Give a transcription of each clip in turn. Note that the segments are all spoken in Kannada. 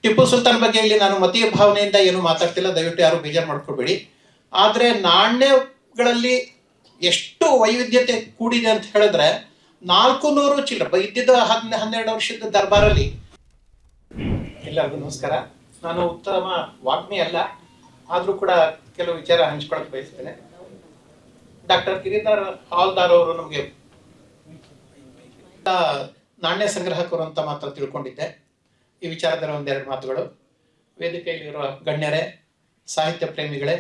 ಟಿಪ್ಪು ಸುಲ್ತಾನ್ ಬಗ್ಗೆ ಇಲ್ಲಿ ನಾನು ಮತೀಯ ಭಾವನೆಯಿಂದ ಏನು ಮಾತಾಡ್ತಿಲ್ಲ, ದಯವಿಟ್ಟು ಯಾರು ಬೇಜಾರು ಮಾಡ್ಕೊಬೇಡಿ. ಆದರೆ ನಾಣ್ಯಗಳಲ್ಲಿ ಎಷ್ಟು ವೈವಿಧ್ಯತೆ ಕೂಡಿದೆ ಅಂತ ಹೇಳಿದ್ರೆ 400 ಚಿಲ್ಲರೆ ಇದ್ದಿದ್ದ 12 ವರ್ಷದ ದರ್ಬಾರಲ್ಲಿ. ಎಲ್ಲರಿಗೂ ನಮಸ್ಕಾರ. ನಾನು ಉತ್ತಮ ವಾಗ್ಮಿ ಅಲ್ಲ, ಆದರೂ ಕೂಡ ಕೆಲವು ವಿಚಾರ ಹಂಚ್ಕೊಳಕ್ ಬಯಸ್ತೇನೆ. ಡಾಕ್ಟರ್ ಗಿರಿಧರ್ ಹಾಲ್ದಾರ್ ಅವರು ನಮಗೆ ನಾಣ್ಯ ಸಂಗ್ರಾಹಕರು ಅಂತ ಮಾತ್ರ ತಿಳ್ಕೊಂಡಿದ್ದೆ. ಈ ವಿಚಾರದಲ್ಲಿ ಒಂದೆರಡು ಮಾತುಗಳು. ವೇದಿಕೆಯಲ್ಲಿರುವ ಗಣ್ಯರೇ, ಸಾಹಿತ್ಯ ಪ್ರೇಮಿಗಳೇ,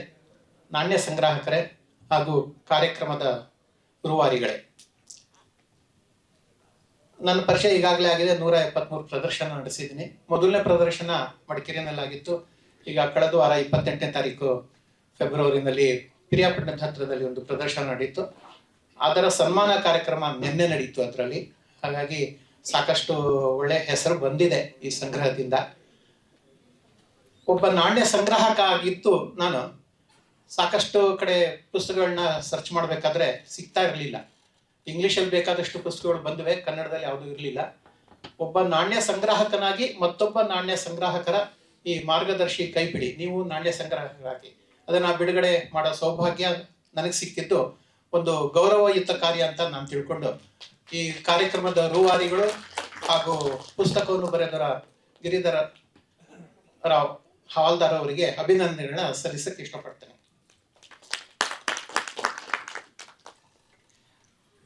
ನಾಣ್ಯ ಸಂಗ್ರಾಹಕರೇ ಹಾಗೂ ಕಾರ್ಯಕ್ರಮದ ರೂವಾರಿಗಳೇ, ನನ್ನ ಪರಿಚಯ ಈಗಾಗಲೇ ಆಗಿದೆ. 173 ಪ್ರದರ್ಶನ ನಡೆಸಿದ್ದೀನಿ. ಮೊದಲನೇ ಪ್ರದರ್ಶನ ಮಡಿಕೇರಿಯಲ್ಲಾಗಿತ್ತು. ಈಗ ಕಳೆದ ವಾರ 28ನೇ ತಾರೀಕು ಫೆಬ್ರವರಿನಲ್ಲಿ ಪಿರಿಯಾಪಟ್ಟಣದ ಹತ್ತಿರದಲ್ಲಿ ಒಂದು ಪ್ರದರ್ಶನ ನಡೀತು. ಅದರ ಸನ್ಮಾನ ಕಾರ್ಯಕ್ರಮ ನಿನ್ನೆ ನಡೀತು. ಅದರಲ್ಲಿ ಹಾಗಾಗಿ ಸಾಕಷ್ಟು ಒಳ್ಳೆ ಹೆಸರು ಬಂದಿದೆ ಈ ಸಂಗ್ರಹದಿಂದ. ಒಬ್ಬ ನಾಣ್ಯ ಸಂಗ್ರಾಹಕ ಆಗಿತ್ತು ನಾನು. ಸಾಕಷ್ಟು ಕಡೆ ಪುಸ್ತಕಗಳನ್ನ ಸರ್ಚ್ ಮಾಡಬೇಕಾದ್ರೆ ಸಿಗ್ತಾ ಇರಲಿಲ್ಲ. ಇಂಗ್ಲಿಷಲ್ಲಿ ಬೇಕಾದಷ್ಟು ಪುಸ್ತಕಗಳು ಬಂದಿವೆ, ಕನ್ನಡದಲ್ಲಿ ಯಾವುದೂ ಇರಲಿಲ್ಲ. ಒಬ್ಬ ನಾಣ್ಯ ಸಂಗ್ರಾಹಕನಾಗಿ ಮತ್ತೊಬ್ಬ ನಾಣ್ಯ ಸಂಗ್ರಾಹಕರ ಈ ಮಾರ್ಗದರ್ಶಿ ಕೈಪಿಡಿ, ನೀವು ನಾಣ್ಯ ಸಂಗ್ರಾಹಕರಾಗಿ ಅದನ್ನ ಬಿಡುಗಡೆ ಮಾಡೋ ಸೌಭಾಗ್ಯ ನನಗೆ ಸಿಕ್ಕಿದ್ದು ಒಂದು ಗೌರವಯುತ ಕಾರ್ಯ ಅಂತ ನಾನು ತಿಳ್ಕೊಂಡು ಈ ಕಾರ್ಯಕ್ರಮದ ರೂವಾರಿಗಳು ಹಾಗೂ ಪುಸ್ತಕವನ್ನು ಬರೆದರ ಗಿರಿಧರ ರಾವ್ ಹಾಲ್ದಾರ್ ಅವರಿಗೆ ಅಭಿನಂದನೆಗಳನ್ನ ಸಲ್ಲಿಸಕ್ಕೆ ಇಷ್ಟಪಡ್ತೇನೆ.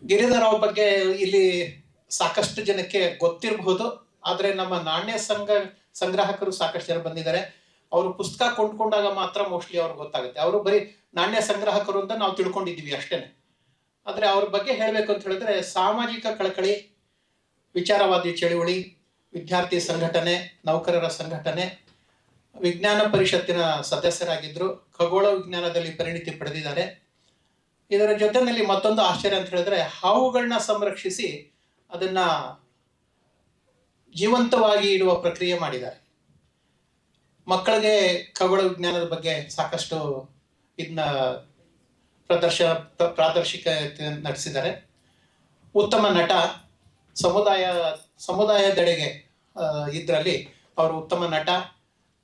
ಗಿರಿಧರ ರಾವ್ ಬಗ್ಗೆ ಇಲ್ಲಿ ಸಾಕಷ್ಟು ಜನಕ್ಕೆ ಗೊತ್ತಿರಬಹುದು, ಆದ್ರೆ ನಮ್ಮ ನಾಣ್ಯ ಸಂಗ್ರಾಹಕರು ಸಾಕಷ್ಟು ಜನ ಬಂದಿದ್ದಾರೆ. ಅವರು ಪುಸ್ತಕ ಕೊಂಡ್ಕೊಂಡಾಗ ಮಾತ್ರ ಮೋಸ್ಟ್ಲಿ ಅವ್ರಿಗೆ ಗೊತ್ತಾಗುತ್ತೆ. ಅವರು ಬರೀ ನಾಣ್ಯ ಸಂಗ್ರಾಹಕರು ಅಂತ ನಾವು ತಿಳ್ಕೊಂಡಿದ್ದೀವಿ ಅಷ್ಟೇನೆ. ಆದ್ರೆ ಅವ್ರ ಬಗ್ಗೆ ಹೇಳಬೇಕು ಅಂತ ಹೇಳಿದ್ರೆ ಸಾಮಾಜಿಕ ಕಳಕಳಿ, ವಿಚಾರವಾದಿ ಚಳುವಳಿ, ವಿದ್ಯಾರ್ಥಿ ಸಂಘಟನೆ, ನೌಕರರ ಸಂಘಟನೆ, ವಿಜ್ಞಾನ ಪರಿಷತ್ತಿನ ಸದಸ್ಯರಾಗಿದ್ರು, ಖಗೋಳ ವಿಜ್ಞಾನದಲ್ಲಿ ಪರಿಣಿತಿ ಪಡೆದಿದ್ದಾರೆ. ಇದರ ಜೊತೆಯಲ್ಲಿ ಮತ್ತೊಂದು ಆಶ್ಚರ್ಯ ಅಂತ ಹೇಳಿದ್ರೆ ಹಾವುಗಳನ್ನ ಸಂರಕ್ಷಿಸಿ ಅದನ್ನ ಜೀವಂತವಾಗಿ ಇಡುವ ಪ್ರಕ್ರಿಯೆ ಮಾಡಿದ್ದಾರೆ. ಮಕ್ಕಳಿಗೆ ಖಗೋಳ ವಿಜ್ಞಾನದ ಬಗ್ಗೆ ಸಾಕಷ್ಟು ಇದನ್ನ ಪ್ರಾದರ್ಶಿಕತೆ ನಡೆಸಿದ್ದಾರೆ. ಉತ್ತಮ ನಟ, ಸಮುದಾಯದೆಡೆಗೆ ಇದರಲ್ಲಿ ಅವರು ಉತ್ತಮ ನಟ,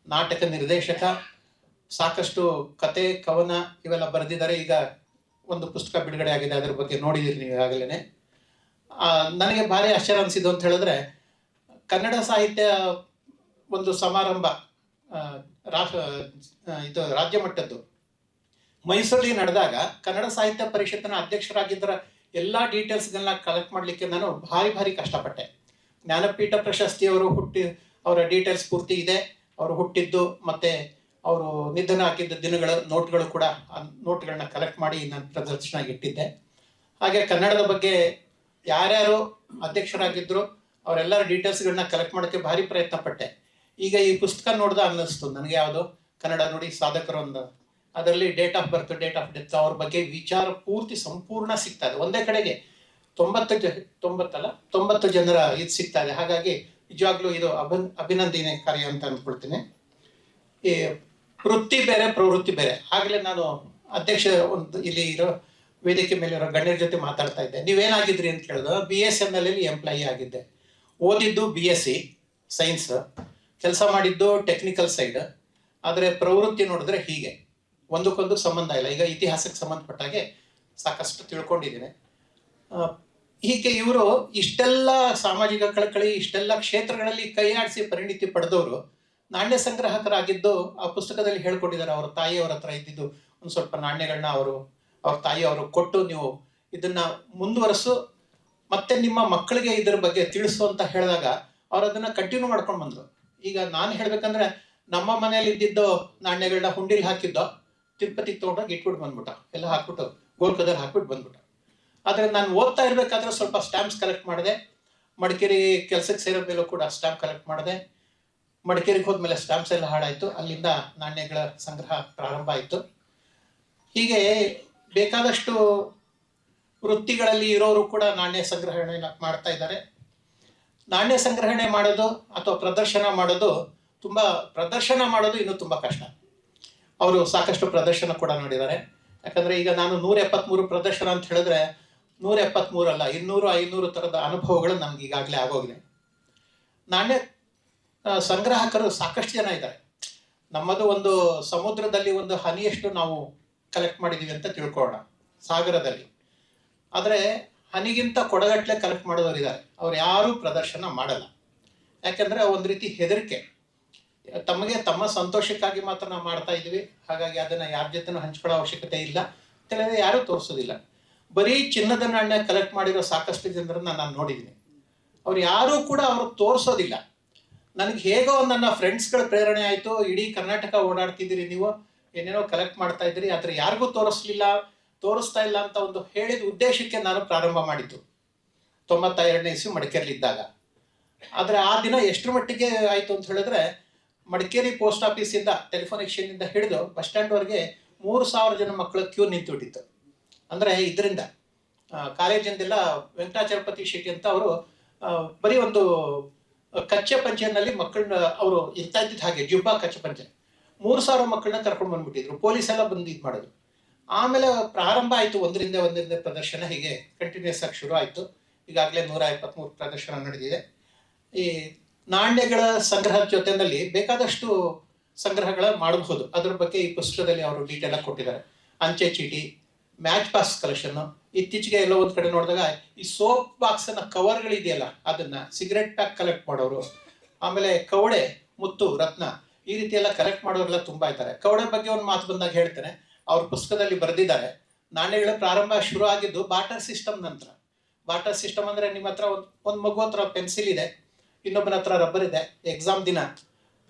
ನಾಟಕ ನಿರ್ದೇಶಕ, ಸಾಕಷ್ಟು ಕತೆ ಕವನ ಇವೆಲ್ಲ ಬರೆದಿದ್ದಾರೆ. ಈಗ ಒಂದು ಪುಸ್ತಕ ಬಿಡುಗಡೆ ಆಗಿದೆ, ಅದರ ಬಗ್ಗೆ ನೋಡಿದಿರಿ ನೀವು ಈಗಾಗಲೇ. ನನಗೆ ಭಾರಿ ಆಶ್ಚರ್ಯ ಅನಿಸಿದ್ದು ಅಂತ ಹೇಳಿದ್ರೆ ಕನ್ನಡ ಸಾಹಿತ್ಯ ಒಂದು ಸಮಾರಂಭ ಇದು ರಾಜ್ಯ ಮಟ್ಟದ್ದು ಮೈಸೂರಲ್ಲಿ ನಡೆದಾಗ ಕನ್ನಡ ಸಾಹಿತ್ಯ ಪರಿಷತ್ತಿನ ಅಧ್ಯಕ್ಷರಾಗಿದ್ದರ ಎಲ್ಲ ಡೀಟೇಲ್ಸ್ಗಳನ್ನ ಕಲೆಕ್ಟ್ ಮಾಡಲಿಕ್ಕೆ ನಾನು ಭಾರಿ ಕಷ್ಟಪಟ್ಟೆ. ಜ್ಞಾನಪೀಠ ಪ್ರಶಸ್ತಿಯವರು ಅವರ ಡೀಟೇಲ್ಸ್ ಪೂರ್ತಿ ಇದೆ. ಅವರು ಹುಟ್ಟಿದ್ದು ಮತ್ತೆ ಅವರು ನಿಧನ ಹಾಕಿದ್ದ ದಿನಗಳ ನೋಟ್ಗಳು ಕೂಡ, ಆ ನೋಟ್ಗಳನ್ನ ಕಲೆಕ್ಟ್ ಮಾಡಿ ನಾನು ಪ್ರದರ್ಶನ ಇಟ್ಟಿದ್ದೆ. ಹಾಗೆ ಕನ್ನಡದ ಬಗ್ಗೆ ಯಾರ್ಯಾರು ಅಧ್ಯಕ್ಷರಾಗಿದ್ರು ಅವರೆಲ್ಲರ ಡೀಟೇಲ್ಸ್ಗಳನ್ನ ಕಲೆಕ್ಟ್ ಮಾಡೋಕ್ಕೆ ಭಾರಿ ಪ್ರಯತ್ನ ಪಟ್ಟೆ. ಈಗ ಈ ಪುಸ್ತಕ ನೋಡ್ದ ಅನ್ನಿಸ್ತು ನನಗೆ, ಯಾವುದು ಕನ್ನಡ ನುಡಿ ಸಾಧಕರು ಒಂದು, ಅದರಲ್ಲಿ date of birth, date of death, ಅವ್ರ ಬಗ್ಗೆ ವಿಚಾರ ಪೂರ್ತಿ ಸಂಪೂರ್ಣ ಸಿಗ್ತಾ ಇದೆ. ಒಂದೇ ಕಡೆಗೆ 90 ಜನರ ಇದು ಸಿಗ್ತಾ ಇದೆ. ಹಾಗಾಗಿ ನಿಜವಾಗ್ಲೂ ಇದು ಅಭಿನಂದನೆ ಕಾರ್ಯ ಅಂತ ಅಂದ್ಕೊಳ್ತೀನಿ. ಈ ವೃತ್ತಿ ಬೇರೆ, ಪ್ರವೃತ್ತಿ ಬೇರೆ. ಆಗಲೇ ನಾನು ಅಧ್ಯಕ್ಷ ಒಂದು ಇಲ್ಲಿ ಇರೋ ವೇದಿಕೆ ಮೇಲೆ ಇರೋ ಗಣ್ಯರ ಜೊತೆ ಮಾತಾಡ್ತಾ ಇದ್ದೆ. ನೀವೇನಾಗಿದ್ರಿ ಅಂತ ಕೇಳಿದ್ರು. BSNL ಎಂಪ್ಲಾಯಿ ಆಗಿದ್ದೆ. ಓದಿದ್ದು BSc ಸೈನ್ಸ್, ಕೆಲಸ ಮಾಡಿದ್ದು ಟೆಕ್ನಿಕಲ್ ಸೈಡ್. ಆದರೆ ಪ್ರವೃತ್ತಿ ನೋಡಿದ್ರೆ ಹೀಗೆ ಒಂದಕ್ಕೊಂದು ಸಂಬಂಧ ಇಲ್ಲ. ಈಗ ಇತಿಹಾಸಕ್ಕೆ ಸಂಬಂಧಪಟ್ಟಾಗೆ ಸಾಕಷ್ಟು ತಿಳ್ಕೊಂಡಿದ್ದೀನಿ. ಹೀಗೆ ಇವರು ಇಷ್ಟೆಲ್ಲ ಸಾಮಾಜಿಕ ಕಳಕಳಿ, ಇಷ್ಟೆಲ್ಲ ಕ್ಷೇತ್ರಗಳಲ್ಲಿ ಕೈಯಾಡಿಸಿ ಪರಿಣಿತಿ ಪಡೆದವರು ನಾಣ್ಯ ಸಂಗ್ರಾಹಕರಾಗಿದ್ದು ಆ ಪುಸ್ತಕದಲ್ಲಿ ಹೇಳ್ಕೊಟ್ಟಿದ್ದಾರೆ. ಅವರ ತಾಯಿಯವರ ಹತ್ರ ಇದ್ದಿದ್ದು ಒಂದು ಸ್ವಲ್ಪ ನಾಣ್ಯಗಳನ್ನ ಅವ್ರ ತಾಯಿಯವರು ಕೊಟ್ಟು, ನೀವು ಇದನ್ನ ಮುಂದುವರೆಸು ಮತ್ತೆ ನಿಮ್ಮ ಮಕ್ಕಳಿಗೆ ಇದ್ರ ಬಗ್ಗೆ ತಿಳಿಸು ಅಂತ ಹೇಳಿದಾಗ ಅವ್ರು ಅದನ್ನ ಕಂಟಿನ್ಯೂ ಮಾಡ್ಕೊಂಡು ಬಂದ್ರು. ಈಗ ನಾನು ಹೇಳ್ಬೇಕಂದ್ರೆ ನಮ್ಮ ಮನೆಯಲ್ಲಿ ಇದ್ದಿದ್ದು ನಾಣ್ಯಗಳನ್ನ ಹುಂಡಿಲಿ ಹಾಕಿದ್ದೋ ತಿರುಪತಿಗೆ ತಗೊಂಡೋಗಿ ಇಟ್ಬಿಟ್ಟು ಬಂದ್ಬಿಟ್ಟ, ಎಲ್ಲ ಹಾಕ್ಬಿಟ್ಟು ಗೋಲ್ಕದಲ್ಲಿ ಹಾಕ್ಬಿಟ್ಟು ಬಂದ್ಬಿಟ್ಟ. ಆದರೆ ನಾನು ಓದ್ತಾ ಇರ್ಬೇಕಾದ್ರೆ ಸ್ವಲ್ಪ ಸ್ಟ್ಯಾಂಪ್ಸ್ ಕಲೆಕ್ಟ್ ಮಾಡಿದೆ. ಮಡಿಕೇರಿ ಕೆಲಸಕ್ಕೆ ಸೇರೋ ಮೇಲೂ ಕೂಡ ಸ್ಟ್ಯಾಂಪ್ ಕಲೆಕ್ಟ್ ಮಾಡಿದೆ. ಮಡಿಕೇರಿಗೆ ಹೋದ್ಮೇಲೆ ಸ್ಟ್ಯಾಂಪ್ಸ್ ಎಲ್ಲ ಹಾಳಾಯಿತು. ಅಲ್ಲಿಂದ ನಾಣ್ಯಗಳ ಸಂಗ್ರಹ ಪ್ರಾರಂಭ ಆಯಿತು. ಹೀಗೆ ಬೇಕಾದಷ್ಟು ವೃತ್ತಿಗಳಲ್ಲಿ ಇರೋರು ಕೂಡ ನಾಣ್ಯ ಸಂಗ್ರಹಣೆ ಮಾಡ್ತಾ ಇದ್ದಾರೆ. ನಾಣ್ಯ ಸಂಗ್ರಹಣೆ ಮಾಡೋದು ಅಥವಾ ಪ್ರದರ್ಶನ ಮಾಡೋದು ಇನ್ನೂ ತುಂಬ ಕಷ್ಟ. ಅವರು ಸಾಕಷ್ಟು ಪ್ರದರ್ಶನ ಕೂಡ ನೋಡಿದ್ದಾರೆ. ಯಾಕಂದರೆ ಈಗ ನಾನು 173 ಪ್ರದರ್ಶನ ಅಂತ ಹೇಳಿದ್ರೆ 173 ಅಲ್ಲ, 200-500 ಥರದ ಅನುಭವಗಳು ನಮ್ಗೆ ಈಗಾಗಲೇ ಆಗೋಗಿದೆ. ನಾಣ್ಯ ಸಂಗ್ರಾಹಕರು ಸಾಕಷ್ಟು ಜನ ಇದ್ದಾರೆ. ನಮ್ಮದು ಒಂದು ಸಮುದ್ರದಲ್ಲಿ ಒಂದು ಹನಿಯಷ್ಟು ನಾವು ಕಲೆಕ್ಟ್ ಮಾಡಿದ್ದೀವಿ ಅಂತ ತಿಳ್ಕೊಳ್ಳೋಣ ಸಾಗರದಲ್ಲಿ. ಆದರೆ ಹನಿಗಿಂತ ಕೊಡಗಟ್ಟಲೆ ಕಲೆಕ್ಟ್ ಮಾಡೋರು ಇದ್ದಾರೆ. ಅವ್ರು ಯಾರೂ ಪ್ರದರ್ಶನ ಮಾಡಲ್ಲ. ಯಾಕೆಂದರೆ ಒಂದು ರೀತಿ ಹೆದರಿಕೆ, ತಮಗೆ ತಮ್ಮ ಸಂತೋಷಕ್ಕಾಗಿ ಮಾತ್ರ ನಾವು ಮಾಡ್ತಾ ಇದ್ವಿ, ಹಾಗಾಗಿ ಅದನ್ನು ಯಾರ ಜೊತೆನೂ ಹಂಚ್ಕೊಳ್ಳೋ ಅವಶ್ಯಕತೆ ಇಲ್ಲ ಅಂತೇಳಿದ್ರೆ ಯಾರೂ ತೋರಿಸೋದಿಲ್ಲ. ಬರೀ ಚಿನ್ನದ ನಾಣ್ಯ ಕಲೆಕ್ಟ್ ಮಾಡಿರೋ ಸಾಕಷ್ಟು ಜನರನ್ನ ನಾನು ನೋಡಿದ್ದೀನಿ. ಅವ್ರು ಯಾರೂ ಕೂಡ ಅವರು ತೋರಿಸೋದಿಲ್ಲ. ನನಗೆ ಹೇಗೋ ನನ್ನ ಫ್ರೆಂಡ್ಸ್ಗಳ ಪ್ರೇರಣೆ ಆಯಿತು, ಇಡೀ ಕರ್ನಾಟಕ ಓಡಾಡ್ತಿದ್ದೀರಿ ನೀವು, ಏನೇನೋ ಕಲೆಕ್ಟ್ ಮಾಡ್ತಾ ಇದ್ದೀರಿ, ಆದರೆ ಯಾರಿಗೂ ತೋರಿಸ್ತಾ ಇಲ್ಲ ಅಂತ ಒಂದು ಹೇಳಿದ ಉದ್ದೇಶಕ್ಕೆ ನಾನು ಪ್ರಾರಂಭ ಮಾಡಿದ್ದು 92ನೇ ಇಸ್ವಿ ಮಡಿಕೇರಿಲಿದ್ದಾಗ. ಆದರೆ ಆ ದಿನ ಎಷ್ಟರ ಮಟ್ಟಿಗೆ ಆಯಿತು ಅಂತ ಹೇಳಿದ್ರೆ, ಮಡಿಕೇರಿ ಪೋಸ್ಟ್ ಆಫೀಸಿಂದ ಟೆಲಿಫೋನ್ ಎಕ್ಸ್ಚೇಂಜಿಂದ ಹಿಡಿದು ಬಸ್ ಸ್ಟ್ಯಾಂಡ್ವರೆಗೆ 3000 ಜನ ಮಕ್ಕಳು ಕ್ಯೂ ನಿಂತುಬಿಟ್ಟಿತ್ತು. ಅಂದರೆ ಇದರಿಂದ ಕಾಲೇಜಿಂದೆಲ್ಲ ವೆಂಕಟಾಚಲಪತಿ ಶೆಟ್ಟಿ ಅಂತ ಅವರು ಬರೀ ಒಂದು ಕಚ್ಚೆ ಪಂಚೆಯಲ್ಲಿ ಮಕ್ಕಳನ್ನ ಅವರು ಇರ್ತಾ ಇದ್ದಿದ್ದು ಹಾಗೆ ಜುಬ್ಬಾ ಕಚ್ಚೆ ಪಂಚೆ 3000 ಮಕ್ಕಳನ್ನ ಕರ್ಕೊಂಡು ಬಂದ್ಬಿಟ್ಟಿದ್ರು. ಪೊಲೀಸ್ ಎಲ್ಲ ಬಂದು ಇದು ಮಾಡೋದು. ಆಮೇಲೆ ಪ್ರಾರಂಭ ಆಯಿತು, ಒಂದರಿಂದ ಪ್ರದರ್ಶನ ಹೀಗೆ ಕಂಟಿನ್ಯೂಸ್ ಆಗಿ ಶುರು ಆಯಿತು. ಈಗಾಗಲೇ 123 ಪ್ರದರ್ಶನ ನಡೆದಿದೆ. ಈ ನಾಣ್ಯಗಳ ಸಂಗ್ರಹದ ಜೊತೆಯಲ್ಲಿ ಬೇಕಾದಷ್ಟು ಸಂಗ್ರಹಗಳ ಮಾಡಬಹುದು. ಅದ್ರ ಬಗ್ಗೆ ಈ ಪುಸ್ತಕದಲ್ಲಿ ಅವರು ಡೀಟೇಲ್ ಆಗಿ ಕೊಟ್ಟಿದ್ದಾರೆ. ಅಂಚೆ ಚೀಟಿ, ಮ್ಯಾಚ್ ಪಾಸ್ ಕಲೆಕ್ಷನ್, ಇತ್ತೀಚೆಗೆ ಎಲ್ಲೋ ಒಂದು ಕಡೆ ನೋಡಿದಾಗ ಈ ಸೋಪ್ ಬಾಕ್ಸ್ನ ಕವರ್ಗಳಿದೆಯಲ್ಲ ಅದನ್ನ ಸಿಗರೆಟ್ ಪ್ಯಾಕ್ ಕಲೆಕ್ಟ್ ಮಾಡೋರು, ಆಮೇಲೆ ಕವಡೆ, ಮುತ್ತು, ರತ್ನ ಈ ರೀತಿ ಎಲ್ಲ ಕಲೆಕ್ಟ್ ಮಾಡೋರೆಲ್ಲ ತುಂಬಾ ಇದ್ದಾರೆ. ಕವಡೆ ಬಗ್ಗೆ ಒಂದು ಮಾತು ಬಂದಾಗ ಹೇಳ್ತೇನೆ. ಅವ್ರ ಪುಸ್ತಕದಲ್ಲಿ ಬರೆದಿದ್ದಾರೆ, ನಾಣ್ಯಗಳ ಪ್ರಾರಂಭ ಶುರು ಆಗಿದ್ದು ಬಾಟರ್ ಸಿಸ್ಟಮ್ ನಂತರ. ಬಾಟರ್ ಸಿಸ್ಟಮ್ ಅಂದ್ರೆ ನಿಮ್ಮ ಹತ್ರ ಒಂದು ಮಗು ಹತ್ರ ಪೆನ್ಸಿಲ್ ಇದೆ, ಇನ್ನೊಬ್ಬನ ಹತ್ರ ರಬ್ಬರ್ ಇದೆ. ಎಕ್ಸಾಮ್ ದಿನ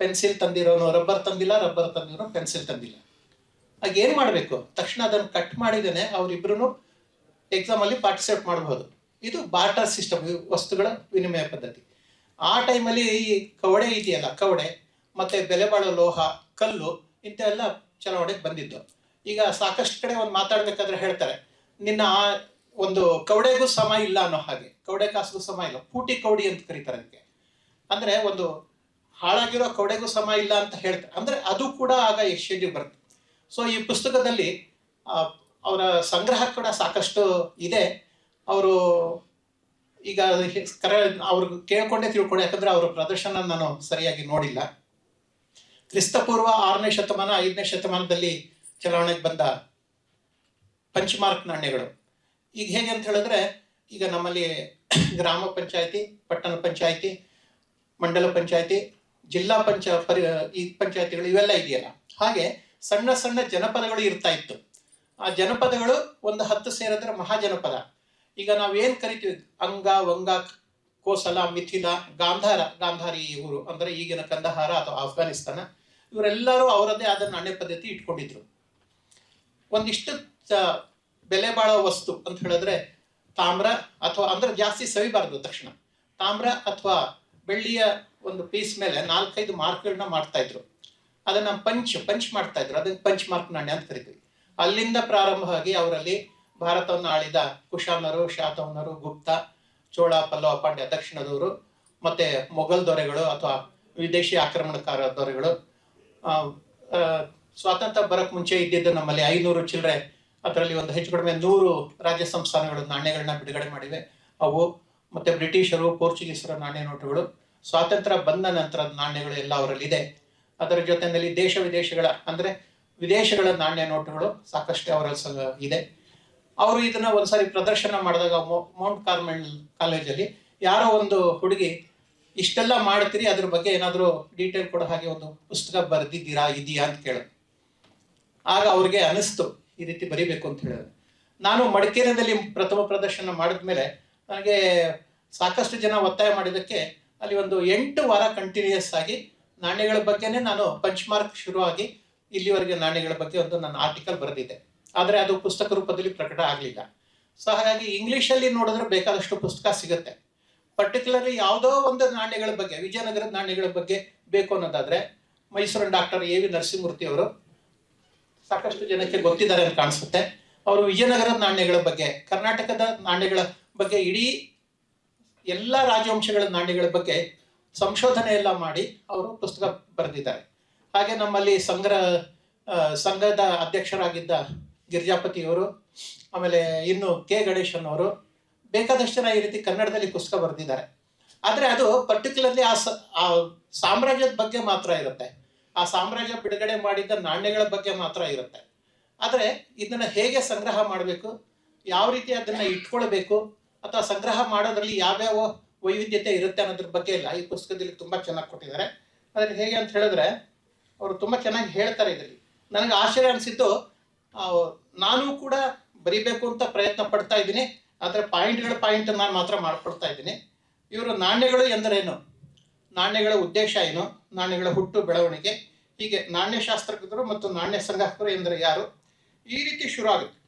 ಪೆನ್ಸಿಲ್ ತಂದಿರೋನು ರಬ್ಬರ್ ತಂದಿಲ್ಲ, ರಬ್ಬರ್ ತಂದಿರೋನು ಪೆನ್ಸಿಲ್ ತಂದಿಲ್ಲ. ಆಗ ಏನು ಮಾಡಬೇಕು? ತಕ್ಷಣ ಅದನ್ನು ಕಟ್ ಮಾಡಿದೇನೆ ಅವರಿಬ್ರು ಎಕ್ಸಾಮಲ್ಲಿ ಪಾರ್ಟಿಸಿಪೇಟ್ ಮಾಡಬಹುದು. ಇದು ಬಾರ್ಟರ್ ಸಿಸ್ಟಮ್, ವಸ್ತುಗಳ ವಿನಿಮಯ ಪದ್ಧತಿ. ಆ ಟೈಮಲ್ಲಿ ಈ ಕವಡೆ ಇದೆಯಲ್ಲ, ಕವಡೆ ಮತ್ತು ಬೆಲೆ ಬಾಳೋ ಲೋಹ, ಕಲ್ಲು ಇಂಥವೆಲ್ಲ ಚಲಾವಣೆಗೆ ಬಂದಿದ್ದು. ಈಗ ಸಾಕಷ್ಟು ಕಡೆ ಒಂದು ಮಾತಾಡ್ಬೇಕಾದ್ರೆ ಹೇಳ್ತಾರೆ, ನಿನ್ನ ಒಂದು ಕವಡೆಗೂ ಸಮ ಇಲ್ಲ ಅನ್ನೋ ಹಾಗೆ, ಕವಡೆ ಕಾಸಿಗೂ ಸಮ ಇಲ್ಲ, ಪೂಟಿ ಕವಡಿ ಅಂತ ಕರೀತಾರೆ ಅದಕ್ಕೆ. ಅಂದರೆ ಒಂದು ಹಾಳಾಗಿರೋ ಕವಡೆಗೂ ಸಮ ಇಲ್ಲ ಅಂತ ಹೇಳ್ತಾರೆ. ಅಂದರೆ ಅದು ಕೂಡ ಆಗ ಎಕ್ಸ್ಚೇಂಜಿಗೆ ಬರುತ್ತೆ. ಸೊ ಈ ಪುಸ್ತಕದಲ್ಲಿ ಅವರ ಸಂಗ್ರಹ ಕೂಡ ಸಾಕಷ್ಟು ಇದೆ. ಅವರು ಈಗ ಅವ್ರಿಗೆ ಕೇಳ್ಕೊಂಡೇ ತಿಳ್ಕೊಂಡೆ, ಯಾಕಂದ್ರೆ ಅವರ ಪ್ರದರ್ಶನ ನಾನು ಸರಿಯಾಗಿ ನೋಡಿಲ್ಲ. ಕ್ರಿಸ್ತಪೂರ್ವ 6ನೇ ಶತಮಾನ 5ನೇ ಶತಮಾನದಲ್ಲಿ ಚಲಾವಣೆಗೆ ಬಂದ ಪಂಚಮಾರ್ಕ್ ನಾಣ್ಯಗಳು. ಈಗ ಹೇಗೆ ಅಂತ ಹೇಳಿದ್ರೆ, ಈಗ ನಮ್ಮಲ್ಲಿ ಗ್ರಾಮ ಪಂಚಾಯತಿ, ಪಟ್ಟಣ ಪಂಚಾಯತಿ, ಮಂಡಲ ಪಂಚಾಯತಿ, ಜಿಲ್ಲಾ ಈ ಪಂಚಾಯತಿಗಳು ಇವೆಲ್ಲ ಇದೆಯಲ್ಲ, ಹಾಗೆ ಸಣ್ಣ ಸಣ್ಣ ಜನಪದಗಳು ಇರ್ತಾ ಇತ್ತು. ಆ ಜನಪದಗಳು ಒಂದು 10 ಸೇರಿದ್ರೆ ಮಹಾಜನಪದ. ಈಗ ನಾವೇನು ಕರಿತೀವಿ, ಅಂಗ, ವಂಗ, ಕೋಸಲ, ಮಿಥಿಲ, ಗಾಂಧಾರಿ ಊರು ಅಂದರೆ ಈಗಿನ ಕಂದಹಾರ ಅಥವಾ ಆಫ್ಘಾನಿಸ್ತಾನ, ಇವರೆಲ್ಲರೂ ಅವರದೇ ಆದ ನಾಣ್ಯ ಪದ್ಧತಿ ಇಟ್ಕೊಂಡಿದ್ರು. ಒಂದಿಷ್ಟು ಬೆಲೆ ಬಾಳೋ ವಸ್ತು ಅಂತ ಹೇಳಿದ್ರೆ ತಾಮ್ರ, ಅಥವಾ ಅಂದ್ರೆ ಜಾಸ್ತಿ ಸವಿಬಾರ್ದು ತಕ್ಷಣ, ತಾಮ್ರ ಅಥವಾ ಬೆಳ್ಳಿಯ ಒಂದು ಪೀಸ್ ಮೇಲೆ 4-5 ಮಾರ್ಕ್ಗಳನ್ನ ಮಾಡ್ತಾ ಇದ್ರು. ಅದನ್ನ ಪಂಚ್ ಮಾಡ್ತಾ ಇದ್ರು. ಅದನ್ನ ಪಂಚ್ ಮಾರ್ಕ್ ನಾಣ್ಯ ಅಂತ ಕರಿತೀವಿ. ಅಲ್ಲಿಂದ ಪ್ರಾರಂಭವಾಗಿ ಅವರಲ್ಲಿ ಭಾರತವನ್ನು ಆಳಿದ ಕುಶಾನರು, ಶಾತವನರು, ಗುಪ್ತ, ಚೋಳ, ಪಲ್ಲವ, ಪಾಂಡ್ಯ, ದಕ್ಷಿಣದವರು, ಮತ್ತೆ ಮೊಘಲ್ ದೊರೆಗಳು ಅಥವಾ ವಿದೇಶಿ ಆಕ್ರಮಣಕಾರ ದೊರೆಗಳು. ಸ್ವಾತಂತ್ರ್ಯ ಬರಕ್ ಮುಂಚೆ ಇದ್ದಿದ್ದು ನಮ್ಮಲ್ಲಿ 500 ಚಿಲ್ಲರೆ, ಅದರಲ್ಲಿ ಒಂದು ಹೆಚ್ಚು ಕಡಿಮೆ 100 ರಾಜ್ಯ ಸಂಸ್ಥಾನಗಳು ನಾಣ್ಯಗಳನ್ನ ಬಿಡುಗಡೆ ಮಾಡಿವೆ. ಅವು ಮತ್ತೆ ಬ್ರಿಟಿಷರು, ಪೋರ್ಚುಗೀಸರ ನಾಣ್ಯ ನೋಟುಗಳು, ಸ್ವಾತಂತ್ರ್ಯ ಬಂದ ನಂತರದ ನಾಣ್ಯಗಳು ಎಲ್ಲ ಅವರಲ್ಲಿದೆ. ಅದರ ಜೊತೆಯಲ್ಲಿ ದೇಶ ವಿದೇಶಗಳ ಅಂದ್ರೆ ವಿದೇಶಗಳ ನಾಣ್ಯ ನೋಟುಗಳು ಸಾಕಷ್ಟು ಅವರ ಇದೆ. ಅವರು ಇದನ್ನ ಒಂದ್ಸಾರಿ ಪ್ರದರ್ಶನ ಮಾಡಿದಾಗ ಮೌಂಟ್ ಕಾರ್ಮೆಲ್ ಕಾಲೇಜಲ್ಲಿ ಯಾರೋ ಒಂದು ಹುಡುಗಿ, ಇಷ್ಟೆಲ್ಲ ಮಾಡ್ತೀರಿ, ಅದ್ರ ಬಗ್ಗೆ ಏನಾದರೂ ಡೀಟೇಲ್ ಕೊಡೋ ಹಾಗೆ ಒಂದು ಪುಸ್ತಕ ಇದೆಯಾ ಅಂತ ಕೇಳೋದು. ಆಗ ಅವ್ರಿಗೆ ಅನಿಸ್ತು ಈ ರೀತಿ ಬರೀಬೇಕು ಅಂತ ಹೇಳಿದ್ರು. ನಾನು ಮಡಿಕೇರಿಯಲ್ಲಿ ಪ್ರಥಮ ಪ್ರದರ್ಶನ ಮಾಡಿದ್ಮೇಲೆ ನನಗೆ ಸಾಕಷ್ಟು ಜನ ಒತ್ತಾಯ ಮಾಡಿದ್ದಕ್ಕೆ ಅಲ್ಲಿ ಒಂದು 8 ವಾರ ಕಂಟಿನ್ಯೂಯಸ್ ಆಗಿ ನಾಣ್ಯಗಳ ಬಗ್ಗೆನೇ ನಾನು ಪಂಚ್ಮಾರ್ಕ್ ಶುರುವಾಗಿ ಇಲ್ಲಿವರೆಗೆ ನಾಣ್ಯಗಳ ಬಗ್ಗೆ ಒಂದು ನನ್ನ ಆರ್ಟಿಕಲ್ ಬರೆದಿದ್ದೆ. ಆದರೆ ಅದು ಪುಸ್ತಕ ರೂಪದಲ್ಲಿ ಪ್ರಕಟ ಆಗಲಿಲ್ಲ. ಸೊ ಹಾಗಾಗಿ ಇಂಗ್ಲೀಷಲ್ಲಿ ನೋಡಿದ್ರೆ ಬೇಕಾದಷ್ಟು ಪುಸ್ತಕ ಸಿಗುತ್ತೆ. ಪರ್ಟಿಕ್ಯುಲರ್ಲಿ ಯಾವುದೋ ಒಂದು ನಾಣ್ಯಗಳ ಬಗ್ಗೆ, ವಿಜಯನಗರದ ನಾಣ್ಯಗಳ ಬಗ್ಗೆ ಬೇಕು ಅನ್ನೋದಾದ್ರೆ ಮೈಸೂರಿನ ಡಾಕ್ಟರ್ ಎ ವಿ ನರಸಿಂಹಮೂರ್ತಿ ಅವರು ಸಾಕಷ್ಟು ಜನಕ್ಕೆ ಗೊತ್ತಿದ್ದಾರೆ ಅಂತ ಕಾಣಿಸುತ್ತೆ. ಅವರು ವಿಜಯನಗರದ ನಾಣ್ಯಗಳ ಬಗ್ಗೆ, ಕರ್ನಾಟಕದ ನಾಣ್ಯಗಳ ಬಗ್ಗೆ, ಇಡೀ ಎಲ್ಲ ರಾಜವಂಶಗಳ ನಾಣ್ಯಗಳ ಬಗ್ಗೆ ಸಂಶೋಧನೆ ಎಲ್ಲ ಮಾಡಿ ಅವರು ಪುಸ್ತಕ ಬರೆದಿದ್ದಾರೆ. ಹಾಗೆ ನಮ್ಮಲ್ಲಿ ಸಂಘದ ಅಧ್ಯಕ್ಷರಾಗಿದ್ದ ಗಿರಿಜಾಪತಿಯವರು, ಆಮೇಲೆ ಇನ್ನು ಕೆ ಗಣೇಶನ್ ಅವರು, ಬೇಕಾದಷ್ಟು ಜನ ಈ ರೀತಿ ಕನ್ನಡದಲ್ಲಿ ಪುಸ್ತಕ ಬರೆದಿದ್ದಾರೆ. ಆದರೆ ಅದು ಪರ್ಟಿಕ್ಯುಲರ್ಲಿ ಆ ಸಾಮ್ರಾಜ್ಯದ ಬಗ್ಗೆ ಮಾತ್ರ ಇರುತ್ತೆ. ಆ ಸಾಮ್ರಾಜ್ಯ ಬಿಡುಗಡೆ ಮಾಡಿದ್ದ ನಾಣ್ಯಗಳ ಬಗ್ಗೆ ಮಾತ್ರ ಇರುತ್ತೆ. ಆದರೆ ಇದನ್ನ ಹೇಗೆ ಸಂಗ್ರಹ ಮಾಡಬೇಕು, ಯಾವ ರೀತಿ ಅದನ್ನ ಇಟ್ಕೊಳ್ಬೇಕು, ಅಥವಾ ಸಂಗ್ರಹ ಮಾಡೋದ್ರಲ್ಲಿ ಯಾವ್ಯಾವ ವೈವಿಧ್ಯತೆ ಇರುತ್ತೆ ಅನ್ನೋದ್ರ ಬಗ್ಗೆ ಎಲ್ಲ ಈ ಪುಸ್ತಕದಲ್ಲಿ ತುಂಬಾ ಚೆನ್ನಾಗಿ ಕೊಟ್ಟಿದ್ದಾರೆ. ಅದ್ರಲ್ಲಿ ಹೇಗೆ ಅಂತ ಹೇಳಿದ್ರೆ ಅವರು ತುಂಬಾ ಚೆನ್ನಾಗಿ ಹೇಳ್ತಾರೆ. ಇದರಲ್ಲಿ ನನಗೆ ಆಶ್ಚರ್ಯ ಅನಿಸಿದ್ದು, ನಾನು ಕೂಡ ಬರಿಬೇಕು ಅಂತ ಪ್ರಯತ್ನ ಪಡ್ತಾ ಇದ್ದೀನಿ, ಆದರೆ ಪಾಯಿಂಟ್ ನಾನು ಮಾತ್ರ ಮಾಡ್ಕೊಳ್ತಾ ಇದ್ದೀನಿ. ಇವರು ನಾಣ್ಯಗಳು ಎಂದರೇನು, ನಾಣ್ಯಗಳ ಉದ್ದೇಶ ಏನು, ನಾಣ್ಯಗಳ ಹುಟ್ಟು ಬೆಳವಣಿಗೆ, ಹೀಗೆ ನಾಣ್ಯಶಾಸ್ತ್ರಜ್ಞರು ಮತ್ತು ನಾಣ್ಯ ಸಂಗ್ರಾಹಕರು ಎಂದರೆ ಯಾರು, ಈ ರೀತಿ ಶುರು ಆಗುತ್ತೆ.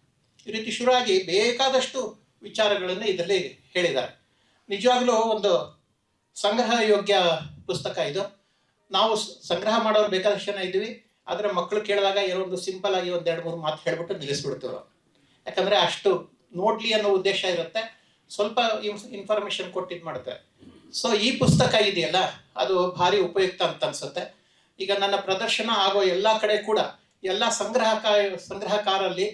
ಈ ರೀತಿ ಶುರು ಆಗಿ ಬೇಕಾದಷ್ಟು ವಿಚಾರಗಳನ್ನು ಇದರಲ್ಲಿ ಹೇಳಿದ್ದಾರೆ. ನಿಜವಾಗ್ಲೂ ಒಂದು ಸಂಗ್ರಹ ಯೋಗ್ಯ ಪುಸ್ತಕ ಇದು. ನಾವು ಸಂಗ್ರಹ ಮಾಡೋರು ಬೇಕಾದಷ್ಟು ಜನ ಇದ್ವಿ, ಆದರೆ ಮಕ್ಕಳು ಕೇಳಿದಾಗ ಏನೋ ಒಂದು ಸಿಂಪಲ್ ಆಗಿ ಒಂದು 2-3 ಮಾತು ಹೇಳ್ಬಿಟ್ಟು ನಿಲ್ಲಿಸ್ಬಿಡ್ತೀವಿ. ಯಾಕಂದರೆ ಅಷ್ಟು ನೋಡ್ಲಿ ಅನ್ನೋ ಉದ್ದೇಶ ಇರುತ್ತೆ, ಸ್ವಲ್ಪ ಇನ್ಫಾರ್ಮೇಶನ್ ಕೊಟ್ಟಿದ್ದು ಮಾಡ್ತಾರೆ. ಸೊ ಈ ಪುಸ್ತಕ ಇದೆಯಲ್ಲ, ಅದು ಭಾರಿ ಉಪಯುಕ್ತ ಅಂತ ಅನ್ಸುತ್ತೆ. ಈಗ ನನ್ನ ಪ್ರದರ್ಶನ ಆಗೋ ಎಲ್ಲ ಕಡೆ ಕೂಡ ಎಲ್ಲ ಸಂಗ್ರಹಕಾರಲ್ಲಿ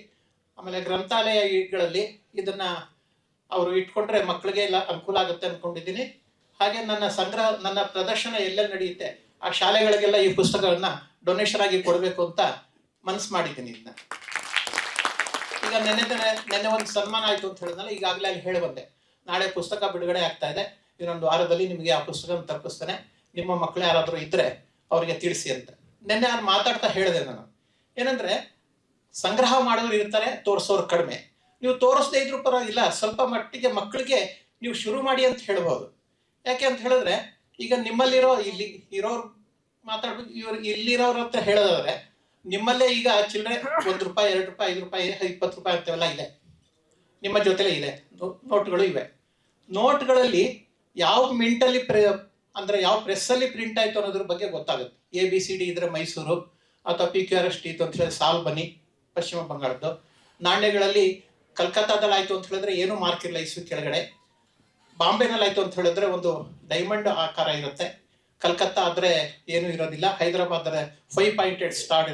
ಆಮೇಲೆ ಗ್ರಂಥಾಲಯಗಳಲ್ಲಿ ಇದನ್ನ ಅವರು ಇಟ್ಕೊಂಡ್ರೆ ಮಕ್ಕಳಿಗೆ ಎಲ್ಲ ಅನುಕೂಲ ಆಗುತ್ತೆ ಅಂದ್ಕೊಂಡಿದ್ದೀನಿ. ಹಾಗೆ ನನ್ನ ಪ್ರದರ್ಶನ ಎಲ್ಲೆಲ್ಲಿ ನಡೆಯುತ್ತೆ ಆ ಶಾಲೆಗಳಿಗೆಲ್ಲ ಈ ಪುಸ್ತಕಗಳನ್ನ ಡೊನೇಷನ್ ಆಗಿ ಕೊಡಬೇಕು ಅಂತ ಮನಸ್ಸು ಮಾಡಿದ್ದೀನಿ. ಇದನ್ನ ಈಗ ನೆನ್ನೆ ಒಂದು ಸನ್ಮಾನ ಆಯಿತು ಅಂತ ಹೇಳಿದ್ನಲ್ಲ, ಈಗಾಗಲೇ ಅಲ್ಲಿ ಹೇಳಿ ಬಂದೆ, ನಾಳೆ ಪುಸ್ತಕ ಬಿಡುಗಡೆ ಆಗ್ತಾ ಇದೆ, ಇನ್ನೊಂದು ವಾರದಲ್ಲಿ ನಿಮಗೆ ಆ ಪುಸ್ತಕ ತಲುಪಿಸ್ತಾನೆ, ನಿಮ್ಮ ಮಕ್ಕಳು ಯಾರಾದರೂ ಇದ್ರೆ ಅವರಿಗೆ ತಿಳಿಸಿ ಅಂತ. ನಿನ್ನೆ ನಾನು ಮಾತಾಡ್ತಾ ಹೇಳಿದೆ ನಾನು, ಏನಂದ್ರೆ ಸಂಗ್ರಹ ಮಾಡೋರು ಇರ್ತಾರೆ, ತೋರಿಸೋರು ಕಡಿಮೆ. ನೀವು ತೋರಿಸದೇ ಇದ್ರೂ ಪರವಾಗಿಲ್ಲ, ಸ್ವಲ್ಪ ಮಟ್ಟಿಗೆ ಮಕ್ಕಳಿಗೆ ನೀವು ಶುರು ಮಾಡಿ ಅಂತ ಹೇಳ್ಬೋದು. ಯಾಕೆ ಅಂತ ಹೇಳಿದ್ರೆ, ಈಗ ನಿಮ್ಮಲ್ಲಿರೋ ಇಲ್ಲಿ ಇರೋರು ಮಾತಾಡ್ಬೇಕು, ಇವ್ರು ಇಲ್ಲಿರೋರ ಹತ್ರ ಹೇಳೋದಾದ್ರೆ, ನಿಮ್ಮಲ್ಲೇ ಈಗ ಚಿಲ್ಲರೆ ₹1, ₹2, ₹5, ₹20 ಅಂತೆಲ್ಲ ಇದೆ, ನಿಮ್ಮ ಜೊತೆಲೇ ಇದೆ, ನೋಟ್ಗಳು ಇವೆ. ನೋಟ್ಗಳಲ್ಲಿ ಯಾವ ಮಿಂಟಲ್ಲಿ ಅಂದ್ರೆ ಯಾವ ಪ್ರೆಸ್ಸಲ್ಲಿ ಪ್ರಿಂಟ್ ಆಯ್ತು ಅನ್ನೋದ್ರ ಬಗ್ಗೆ ಗೊತ್ತಾಗುತ್ತೆ. ABCD ಇದ್ರೆ ಮೈಸೂರು, ಅಥವಾ PQRS ಇತ್ತು ಅಂತ ಹೇಳಿದ್ರೆ ಸಾಲ್ಬನಿ ಪಶ್ಚಿಮ ಬಂಗಾಳದ್ದು. ನಾಣ್ಯಗಳಲ್ಲಿ ಕಲ್ಕತ್ತಾದಲ್ಲಿ ಆಯ್ತು ಅಂತ ಹೇಳಿದ್ರೆ ಏನು ಮಾರ್ಕ್ ಇಲ್ಲ ಇಸ್ವಿ ಕೆಳಗಡೆ. ಬಾಂಬೆನಲ್ಲಿ ಆಯ್ತು ಅಂತ ಹೇಳಿದ್ರೆ ಒಂದು ಡೈಮಂಡ್ ಆಕಾರ ಇರುತ್ತೆ, ಕಲ್ಕತ್ತಾ ಆದ್ರೆ ಏನು ಇರೋದಿಲ್ಲ. ಹೈದರಾಬಾದ್ ಆದ್ರೆ 5 ಪಾಯಿಂಟೆಡ್ ಸ್ಟಾರ್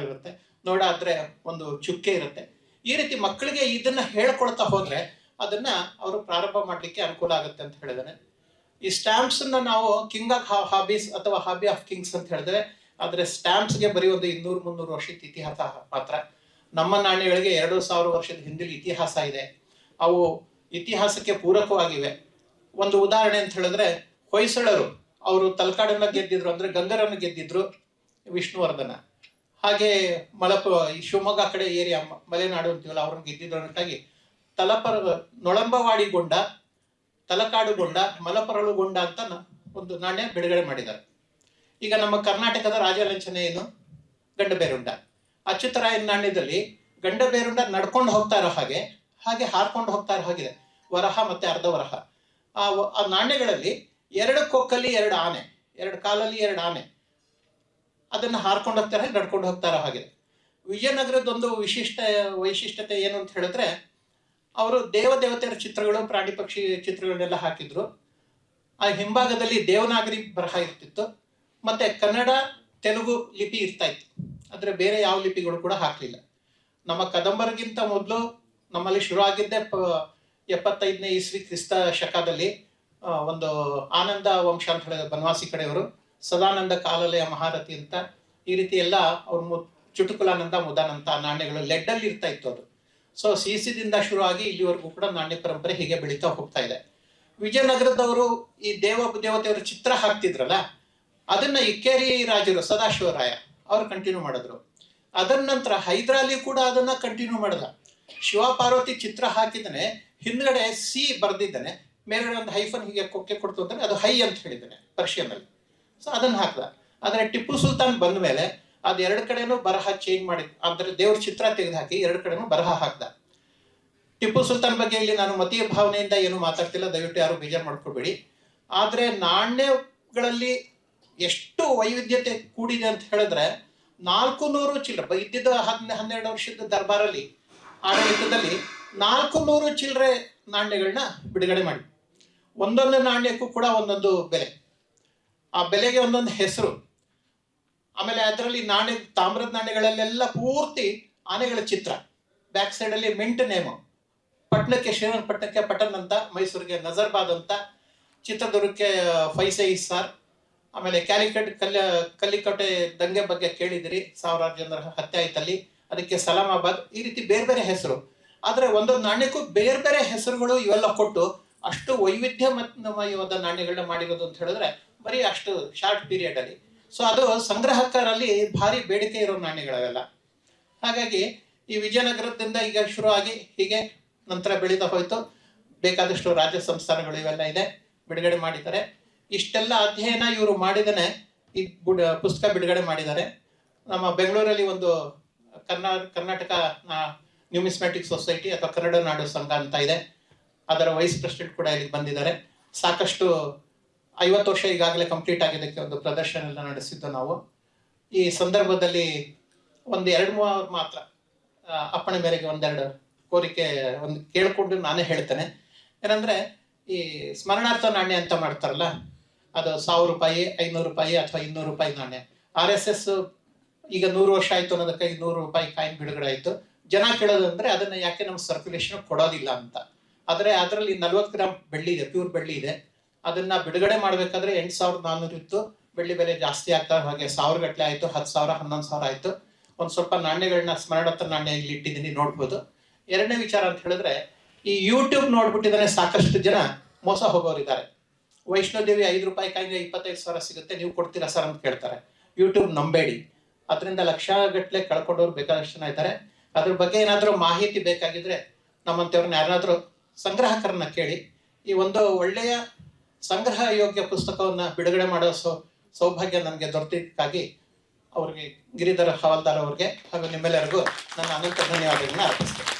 ಇರುತ್ತೆ, ನೋಡ ಆದ್ರೆ ಒಂದು ಚುಕ್ಕೆ ಇರುತ್ತೆ. ಈ ರೀತಿ ಮಕ್ಕಳಿಗೆ ಇದನ್ನ ಹೇಳ್ಕೊಳ್ತಾ ಹೋದ್ರೆ ಅದನ್ನ ಅವರು ಪ್ರಾರಂಭ ಮಾಡ್ಲಿಕ್ಕೆ ಅನುಕೂಲ ಆಗುತ್ತೆ ಅಂತ ಹೇಳಿದಾನೆ. ಈ ಸ್ಟ್ಯಾಂಪ್ಸ್ ನಾವು ಕಿಂಗ್ ಆಫ್ ಹಾಬೀಸ್ ಅಥವಾ ಹಾಬಿ ಆಫ್ ಕಿಂಗ್ಸ್ ಅಂತ ಹೇಳಿದ್ರೆ, ಆದ್ರೆ ಸ್ಟ್ಯಾಂಪ್ಸ್ಗೆ ಬರೀ ಒಂದು 200-300 ವರ್ಷದ ಇತಿಹಾಸ ಮಾತ್ರ. ನಮ್ಮ ನಾಣ್ಯಗಳಿಗೆ 2000 ವರ್ಷದ ಹಿಂದಿನ ಇತಿಹಾಸ ಇದೆ, ಅವು ಇತಿಹಾಸಕ್ಕೆ ಪೂರಕವಾಗಿವೆ. ಒಂದು ಉದಾಹರಣೆ ಅಂತ ಹೇಳಿದ್ರೆ, ಹೊಯ್ಸಳರು ಅವರು ತಲಕಾಡನ್ನ ಗೆದ್ದಿದ್ರು, ಅಂದ್ರೆ ಗಂಗರನ್ನು ಗೆದ್ದಿದ್ರು, ವಿಷ್ಣುವರ್ಧನ. ಹಾಗೆ ಈ ಶಿವಮೊಗ್ಗ ಕಡೆ ಏರಿಯಾ ಮಲೆನಾಡು ಅಂತೀವಲ್ಲ, ಅವ್ರನ್ನ ಗೆದ್ದಿದ್ರು ಅನ್ನಕ್ಕಾಗಿ ನೊಳಂಬವಾಡಿಗೊಂಡ, ತಲಕಾಡುಗೊಂಡ, ಮಲಪರಳುಗೊಂಡ ಅಂತ ಒಂದು ನಾಣ್ಯ ಬಿಡುಗಡೆ ಮಾಡಿದ್ದಾರೆ. ಈಗ ನಮ್ಮ ಕರ್ನಾಟಕದ ರಾಜಲಾಂಛನ ಏನು, ಗಂಡಬೇರುಂಡ. ಅಚ್ಯುತರಾಯನ ನಾಣ್ಯದಲ್ಲಿ ಗಂಡಬೇರುಂಡ ನಡ್ಕೊಂಡು ಹೋಗ್ತಾ ಇರೋ ಹಾಗೆ ಹಾರ್ಕೊಂಡು ಹೋಗ್ತಾ ಇರೋ ಹಾಗಿದೆ, ವರಹ ಮತ್ತೆ ಅರ್ಧ ವರಹ. ಆ ನಾಣ್ಯಗಳಲ್ಲಿ 2 ಕೊಕ್ಕಲ್ಲಿ 2 ಆನೆ, 2 ಕಾಲಲ್ಲಿ 2 ಆನೆ ಅದನ್ನ ಹಾರ್ಕೊಂಡು ಹೋಗ್ತಾರೆ, ನಡ್ಕೊಂಡು ಹೋಗ್ತಾ ಇರೋ ಹಾಗಿದೆ. ವಿಜಯನಗರದೊಂದು ವೈಶಿಷ್ಟ್ಯತೆ ಏನು ಅಂತ ಹೇಳಿದ್ರೆ, ಅವರು ದೇವತೆಯರ ಚಿತ್ರಗಳು, ಪ್ರಾಣಿ ಪಕ್ಷಿ ಚಿತ್ರಗಳನ್ನೆಲ್ಲ ಹಾಕಿದ್ರು. ಆ ಹಿಂಭಾಗದಲ್ಲಿ ದೇವನಾಗರಿ ಬರಹ ಇರ್ತಿತ್ತು, ಮತ್ತೆ ಕನ್ನಡ ತೆಲುಗು ಲಿಪಿ ಇರ್ತಾ ಇತ್ತು, ಆದ್ರೆ ಬೇರೆ ಯಾವ ಲಿಪಿಗಳು ಕೂಡ ಹಾಕ್ಲಿಲ್ಲ. ನಮ್ಮ ಕದಂಬರಿಗಿಂತ ಮೊದಲು ನಮ್ಮಲ್ಲಿ ಶುರು ಆಗಿದ್ದೆ 75ನೇ ಇಸ್ವಿ ಕ್ರಿಸ್ತ ಶಕದಲ್ಲಿ. ಒಂದು ಆನಂದ ವಂಶ ಅಂತ ಹೇಳಿದ ಬನವಾಸಿ ಕಡೆಯವರು, ಸದಾನಂದ ಕಾಲಲೆಯ ಮಹಾರಥಿ ಅಂತ, ಈ ರೀತಿ ಎಲ್ಲ ಅವ್ರು ಚುಟುಕುಲಾನಂದ ಮುದಾನಂತ ನಾಣ್ಯಗಳು ಲೆಡ್ಡಲ್ಲಿ ಇರ್ತಾ ಇತ್ತು ಅದು. ಸೊ CCದಿಂದ ಶುರು ಆಗಿ ಇಲ್ಲಿವರೆಗೂ ಕೂಡ ನಾಣ್ಯ ಪರಂಪರೆ ಹೀಗೆ ಬೆಳೀತಾ ಹೋಗ್ತಾ ಇದೆ. ವಿಜಯನಗರದವರು ಈ ದೇವತೆಯವರು ಚಿತ್ರ ಹಾಕ್ತಿದ್ರಲ್ಲ, ಅದನ್ನ ಇಕ್ಕೇರಿ ರಾಜರು ಸದಾಶಿವರಾಯ ಅವ್ರು ಕಂಟಿನ್ಯೂ ಮಾಡಿದ್ರು. ಅದರ ನಂತರ ಹೈದರಾಲಿ ಕೂಡ ಅದನ್ನ ಕಂಟಿನ್ಯೂ ಮಾಡಿದ. ಶಿವ ಪಾರ್ವತಿ ಚಿತ್ರ ಹಾಕಿದ್ದಾನೆ, ಹಿಂದ್ಗಡೆ ಸಿ ಬರ್ದಿದ್ದಾನೆ, ಮೇಲ್ಗಡೆ ಒಂದು ಹೈಫನ್ ಹೀಗೆ ಕೊಕ್ಕೆ ಕೊಡ್ತು ಅಂದ್ರೆ ಅದು ಹೈ ಅಂತ ಹೇಳಿದ್ದಾನೆ ಪರ್ಷಿಯನ್ನಲ್ಲಿ. ಸೊ ಅದನ್ನ ಹಾಕ್ದ. ಆದ್ರೆ ಟಿಪ್ಪು ಸುಲ್ತಾನ್ ಬಂದ ಮೇಲೆ ಅದು 2 ಕಡೆನೂ ಬರಹ ಚೇಂಜ್ ಮಾಡಿ, ಅಂದ್ರೆ ದೇವ್ರ ಚಿತ್ರ ತೆಗೆದು ಹಾಕಿ 2 ಕಡೆನೂ ಬರಹ ಹಾಕ್ದ. ಟಿಪ್ಪು ಸುಲ್ತಾನ್ ಬಗ್ಗೆ ಇಲ್ಲಿ ನಾನು ಮತೀಯ ಭಾವನೆಯಿಂದ ಏನು ಮಾತಾಡ್ತಿಲ್ಲ, ದಯವಿಟ್ಟು ಯಾರು ಬೇಜಾರು ಮಾಡ್ಕೊಬೇಡಿ. ಆದ್ರೆ ನಾಣ್ಯಗಳಲ್ಲಿ ಎಷ್ಟು ವೈವಿಧ್ಯತೆ ಕೂಡಿದೆ ಅಂತ ಹೇಳಿದ್ರೆ, 400 ಚಿಲ್ಲರೆ ಇದ್ದಿದ್ದ 12 ವರ್ಷದ ದರ್ಬಾರಲ್ಲಿ ಆಡಳಿತದಲ್ಲಿ 400 ಚಿಲ್ಲರೆ ನಾಣ್ಯಗಳನ್ನ ಬಿಡುಗಡೆ ಮಾಡಿ, ಒಂದೊಂದು ನಾಣ್ಯಕ್ಕೂ ಕೂಡ ಒಂದೊಂದು ಬೆಲೆ, ಆ ಬೆಲೆಗೆ ಒಂದೊಂದು ಹೆಸರು. ಆಮೇಲೆ ಅದರಲ್ಲಿ ತಾಮ್ರದ ನಾಣ್ಯಗಳಲ್ಲೆಲ್ಲ ಪೂರ್ತಿ ಆನೆಗಳ ಚಿತ್ರ, ಬ್ಯಾಕ್ ಸೈಡ್ ಅಲ್ಲಿ ಮಿಂಟ್ ನೇಮು, ಪಟ್ಟಣಕ್ಕೆ ಶ್ರೀರಂಗಪಟ್ಟಣಕ್ಕೆ ಪಟನ್ ಅಂತ, ಮೈಸೂರಿಗೆ ನಜರ್ಬಾದ್ ಅಂತ, ಚಿತ್ರದುರ್ಗಕ್ಕೆ ಫೈಸೆ ಇಸ್ಸಾರ್, ಆಮೇಲೆ ಕಲ್ಲಿಕೋಟೆ ದಂಗೆ ಬಗ್ಗೆ ಕೇಳಿದಿರಿ, ಸಾವಿರಾರು ಜನರ ಹತ್ಯೆ ಆಯ್ತಲ್ಲಿ, ಅದಕ್ಕೆ ಸಲಾಮಾಬಾದ್, ಈ ರೀತಿ ಬೇರೆ ಬೇರೆ ಹೆಸರು. ಆದರೆ ಒಂದೊಂದು ನಾಣ್ಯಕ್ಕೂ ಬೇರೆ ಬೇರೆ ಹೆಸರುಗಳು ಇವೆಲ್ಲ ಕೊಟ್ಟು ಅಷ್ಟು ವೈವಿಧ್ಯಮಯವಾದ ನಾಣ್ಯಗಳನ್ನ ಮಾಡಿರೋದು ಅಂತ ಹೇಳಿದ್ರೆ ಬರೀ ಅಷ್ಟು ಶಾರ್ಟ್ ಪೀರಿಯಡ್ ಅಲ್ಲಿ. ಸೊ ಅದು ಸಂಗ್ರಹಕರಲ್ಲಿ ಭಾರಿ ಬೇಡಿಕೆ ಇರೋ ನಾಣ್ಯಗಳವೆಲ್ಲ. ಹಾಗಾಗಿ ಈ ವಿಜಯನಗರದಿಂದ ಈಗ ಶುರು ಆಗಿ ಹೀಗೆ ನಂತರ ಬೆಳೀತಾ ಹೋಯ್ತು. ಬೇಕಾದಷ್ಟು ರಾಜ್ಯ ಸಂಸ್ಥಾನಗಳು ಇವೆಲ್ಲ ಇದೆ, ಬಿಡುಗಡೆ ಮಾಡಿದ್ದಾರೆ. ಇಷ್ಟೆಲ್ಲ ಅಧ್ಯಯನ ಇವರು ಮಾಡಿದನೆ ಈ ಪುಸ್ತಕ ಬಿಡುಗಡೆ ಮಾಡಿದ್ದಾರೆ. ನಮ್ಮ ಬೆಂಗಳೂರಲ್ಲಿ ಒಂದು ಕರ್ನಾಟಕ ನ್ಯೂಮಿಸ್ಮ್ಯಾಟಿಕ್ ಸೊಸೈಟಿ ಅಥವಾ ಕನ್ನಡ ನಾಡು ಸಂಘ ಅಂತ ಇದೆ, ಅದರ ವೈಸ್ ಪ್ರೆಸಿಡೆಂಟ್ ಕೂಡ ಇಲ್ಲಿಗೆ ಬಂದಿದ್ದಾರೆ. ಸಾಕಷ್ಟು 50 ವರ್ಷ ಈಗಾಗಲೇ ಕಂಪ್ಲೀಟ್ ಆಗಿದ್ದಕ್ಕೆ ಒಂದು ಪ್ರದರ್ಶನ ಎಲ್ಲ ನಡೆಸಿದ್ದು ನಾವು. ಈ ಸಂದರ್ಭದಲ್ಲಿ ಒಂದು 2-3 ಮಾತ್ರ ಅಪ್ಪಣೆ ಮೇರೆಗೆ ಒಂದೆರಡು ಕೋರಿಕೆ ಕೇಳಿಕೊಂಡು ನಾನೇ ಹೇಳ್ತೇನೆ. ಏನಂದ್ರೆ ಈ ಸ್ಮರಣಾರ್ಥ ನಾಣ್ಯ ಅಂತ ಮಾಡ್ತಾರಲ್ಲ, ಅದು 1000 ರೂಪಾಯಿ, 500 ರೂಪಾಯಿ ಅಥವಾ 200 ರೂಪಾಯಿ ನಾಣ್ಯ. RSS ಈಗ 100 ವರ್ಷ ಆಯ್ತು ಅನ್ನೋದಕ್ಕೆ 200 ರೂಪಾಯಿ ಕಾಯಿನ್ ಬಿಡುಗಡೆ ಆಯ್ತು. ಜನ ಕೇಳೋದಂದ್ರೆ ಅದನ್ನ ಯಾಕೆ ನಮ್ಮ ಸರ್ಕ್ಯುಲೇಷನ್ ಕೊಡೋದಿಲ್ಲ ಅಂತ. ಆದರೆ ಅದರಲ್ಲಿ 40 ಗ್ರಾಮ್ ಬೆಳ್ಳಿ ಇದೆ, ಪ್ಯೂರ್ ಬೆಳ್ಳಿ ಇದೆ. ಅದನ್ನ ಬಿಡುಗಡೆ ಮಾಡ್ಬೇಕಾದ್ರೆ 8400 ಇತ್ತು. ಬೆಳ್ಳಿ ಬೆಲೆ ಜಾಸ್ತಿ ಆಗ್ತಾ ಹಾಗೆ 1000 ಗಟ್ಟಲೆ ಆಯ್ತು, 10,000, 11,000 ಆಯ್ತು. ಒಂದು ಸ್ವಲ್ಪ ನಾಣ್ಯಗಳನ್ನ ಸ್ಮರಣಾರ್ಥ ನಾಣ್ಯ ಇಲ್ಲಿ ಇಟ್ಟಿದ್ದೀನಿ, ನೋಡ್ಬೋದು. ಎರಡನೇ ವಿಚಾರ ಅಂತ ಹೇಳಿದ್ರೆ, ಈ ಯೂಟ್ಯೂಬ್ ನೋಡ್ಬಿಟ್ಟಿದ್ದಾನೆ ಸಾಕಷ್ಟು ಜನ ಮೋಸ ಹೋಗೋರಿದ್ದಾರೆ. ವೈಷ್ಣೋದೇವಿ 5 ರೂಪಾಯಿ ಕಾಯಿಗೆ 25,000 ಸಿಗುತ್ತೆ, ನೀವು ಕೊಡ್ತೀರಾ ಸರ್ ಅಂತ ಕೇಳ್ತಾರೆ. ಯೂಟ್ಯೂಬ್ ನಂಬೇಡಿ, ಅದರಿಂದ ಲಕ್ಷ ಗಟ್ಟಲೆ ಕಳ್ಕೊಂಡವ್ರು ಬೇಕಾದಷ್ಟು ಜನ ಇದ್ದಾರೆ. ಅದ್ರ ಬಗ್ಗೆ ಏನಾದರೂ ಮಾಹಿತಿ ಬೇಕಾಗಿದ್ರೆ ನಮ್ಮಂತವ್ರನ್ನ ಯಾರಾದರೂ ಸಂಗ್ರಾಹಕರನ್ನ ಕೇಳಿ. ಈ ಒಂದು ಒಳ್ಳೆಯ ಸಂಗ್ರಹ ಯೋಗ್ಯ ಪುಸ್ತಕವನ್ನ ಬಿಡುಗಡೆ ಮಾಡೋ ಸೌಭಾಗ್ಯ ನನಗೆ ದೊರೆತಿದ್ದಕ್ಕಾಗಿ ಅವ್ರಿಗೆ, ಗಿರಿಧರ ಹವಾಲ್ದಾರ್ ಅವ್ರಿಗೆ ಹಾಗೂ ನಿಮ್ಮೆಲ್ಲರಿಗೂ ನನ್ನ ಅನಂತ ಧನ್ಯವಾದಗಳನ್ನ ಅರ್ಪಿಸ್ತೇನೆ.